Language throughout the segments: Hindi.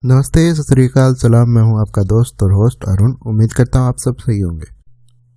नमस्ते, सत श्री अकाल, सलाम। मैं हूं आपका दोस्त और होस्ट अरुण। उम्मीद करता हूं आप सब सही होंगे।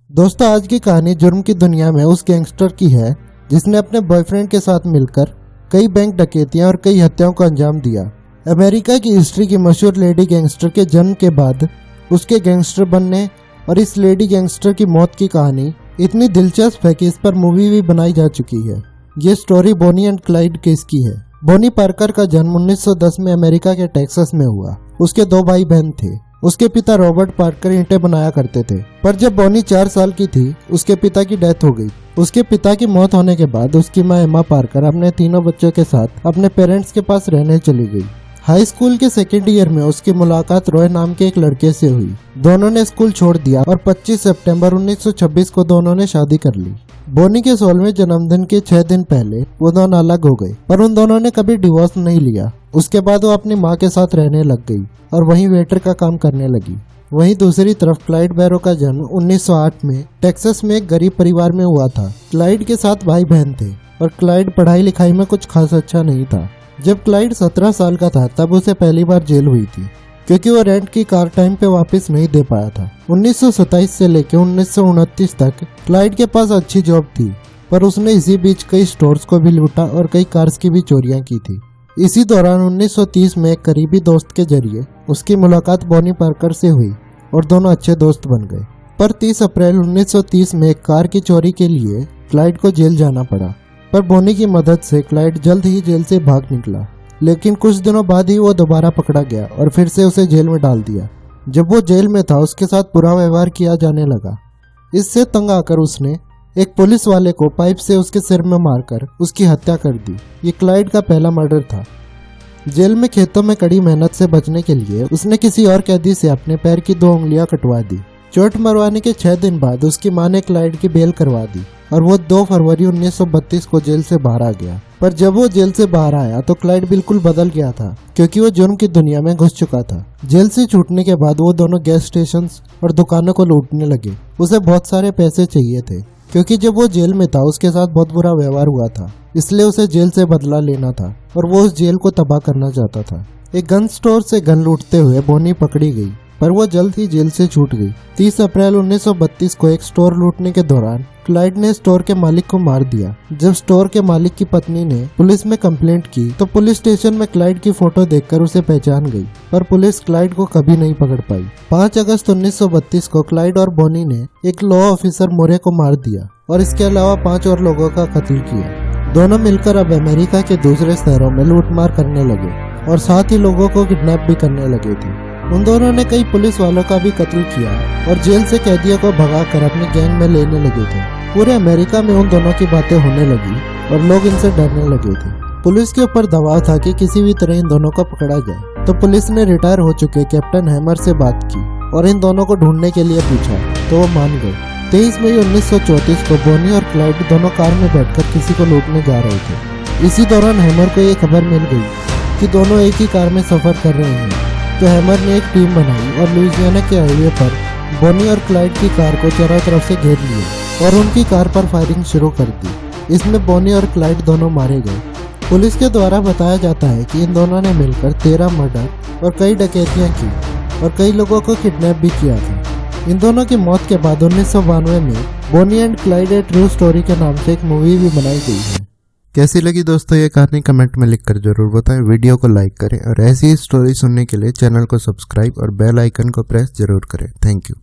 दोस्तों, आज की कहानी जुर्म की दुनिया में उस गैंगस्टर की है जिसने अपने बॉयफ्रेंड के साथ मिलकर कई बैंक डकैतियां और कई हत्याओं को अंजाम दिया। अमेरिका की हिस्ट्री की मशहूर लेडी गैंगस्टर के जन्म के बाद उसके गैंगस्टर बनने और इस लेडी गैंगस्टर की मौत की कहानी इतनी दिलचस्प है कि इस पर मूवी भी बनाई जा चुकी है। ये story Bonnie and Clyde case की है। बोनी पार्कर का जन्म 1910 में अमेरिका के टेक्सास में हुआ। उसके 2 भाई बहन थे। उसके पिता रॉबर्ट पार्कर ईंटें बनाया करते थे, पर जब बोनी 4 साल की थी उसके पिता की डेथ हो गई। उसके पिता की मौत होने के बाद उसकी मां एमा पार्कर अपने तीनों बच्चों के साथ अपने पेरेंट्स के पास रहने चली गई। हाई स्कूल के सेकेंड ईयर में उसकी मुलाकात रॉय नाम के एक लड़के से हुई। दोनों ने स्कूल छोड़ दिया और 25 सितंबर 1926 को दोनों ने शादी कर ली। बोनी के 16वें जन्मदिन के 6 दिन पहले वो दोनों अलग हो गए, पर उन दोनों ने कभी डिवोर्स नहीं लिया। उसके बाद वो अपनी माँ के साथ रहने लग गई और वहीं वेटर का काम करने लगी। वहीं दूसरी तरफ क्लाइड बैरो का जन्म 1908 में टेक्सास में एक गरीब परिवार में हुआ था। क्लाइड के 7 भाई बहन थे और क्लाइड पढ़ाई लिखाई में कुछ खास अच्छा नहीं था। जब क्लाइड 17 साल का था तब उसे पहली बार जेल हुई थी, क्योंकि वो रेंट की कार टाइम पे वापस नहीं दे पाया था। 1927 से लेकर 1929 तक क्लाइड के पास अच्छी जॉब थी, पर उसने इसी बीच कई स्टोर्स को भी लूटा और कई कार्स की भी चोरियां की थी। इसी दौरान 1930 में एक करीबी दोस्त के जरिए उसकी मुलाकात बोनी पार्कर से हुई और दोनों अच्छे दोस्त बन गए। पर 30 अप्रैल 1930 में एक कार की चोरी के लिए क्लाइड को जेल जाना पड़ा, पर बोनी की मदद से क्लाइड जल्द ही जेल से भाग निकला। लेकिन कुछ दिनों बाद ही वो दोबारा पकड़ा गया और फिर से उसे जेल में डाल दिया। जब वो जेल में था उसके साथ बुरा व्यवहार किया जाने लगा। इससे तंग आकर उसने एक पुलिस वाले को पाइप से उसके सिर में मारकर उसकी हत्या कर दी। ये क्लाइड का पहला मर्डर था। जेल में खेतों में कड़ी मेहनत से बचने के लिए उसने किसी और कैदी से अपने पैर की 2 उंगलियां कटवा दी। चोट मरवाने के 6 दिन बाद उसकी मां ने क्लाइड की बेल करवा दी और वो 2 फरवरी 1932 को जेल से बाहर आ गया। पर जब वो जेल से बाहर आया तो क्लाइड बिल्कुल बदल गया था, क्योंकि वो जुर्म की दुनिया में घुस चुका था। जेल से छूटने के बाद वो दोनों गैस स्टेशन और दुकानों को लूटने लगे। उसे बहुत सारे पैसे चाहिए थे, क्योंकि जब वो जेल में था उसके साथ बहुत बुरा व्यवहार हुआ था, इसलिए उसे जेल से बदला लेना था और वो उस जेल को तबाह करना चाहता था। एक गन स्टोर से गन लूटते हुए बोनी पकड़ी गई, पर वो जल्द ही जेल से छूट गई। 30 अप्रैल 1932 को एक स्टोर लूटने के दौरान क्लाइड ने स्टोर के मालिक को मार दिया। जब स्टोर के मालिक की पत्नी ने पुलिस में कंप्लेंट की तो पुलिस स्टेशन में क्लाइड की फोटो देखकर उसे पहचान गई, पर पुलिस क्लाइड को कभी नहीं पकड़ पाई। 5 अगस्त 1932 को क्लाइड और बोनी ने एक लॉ ऑफिसर मोरे को मार दिया और इसके अलावा 5 और लोगों का कत्ल किया। दोनों मिलकर अब अमेरिका के दूसरे शहरों में लूटमार करने लगे और साथ ही लोगों को किडनैप भी करने लगे थे। उन दोनों ने कई पुलिस वालों का भी कत्ल किया और जेल से कैदियों को भगाकर अपनी गैंग में लेने लगे थे। पूरे अमेरिका में उन दोनों की बातें होने लगी और लोग इनसे डरने लगे थे। पुलिस के ऊपर दबाव था कि किसी भी तरह इन दोनों को पकड़ा जाए, तो पुलिस ने रिटायर हो चुके कैप्टन हैमर से बात की और इन दोनों को ढूंढने के लिए पूछा, तो वो मान गए। 23 मई 1934 को बोनी और क्लाइड दोनों कार में बैठकर किसी को लूटने जा रहे थे। इसी दौरान हैमर को ये खबर मिल गई कि दोनों एक ही कार में सफर कर रहे हैं, तो हैमर ने एक टीम बनाई और लुइसियाना के हाईवे पर बोनी और क्लाइड की कार को चारों तरफ से घेर लिया और उनकी कार पर फायरिंग शुरू कर दी। इसमें बोनी और क्लाइड दोनों मारे गए। पुलिस के द्वारा बताया जाता है कि इन दोनों ने मिलकर 13 मर्डर और कई डकैतियां की और कई लोगों को किडनैप भी किया था। इन दोनों की मौत के बाद 1992 में Bonnie and Clyde a true story के नाम से एक मूवी भी बनाई गई है। कैसी लगी दोस्तों ये कहानी, कमेंट में लिखकर जरूर बताएं। वीडियो को लाइक करें और ऐसी ही स्टोरी सुनने के लिए चैनल को सब्सक्राइब और बेल आइकन को प्रेस जरूर करें। Thank you.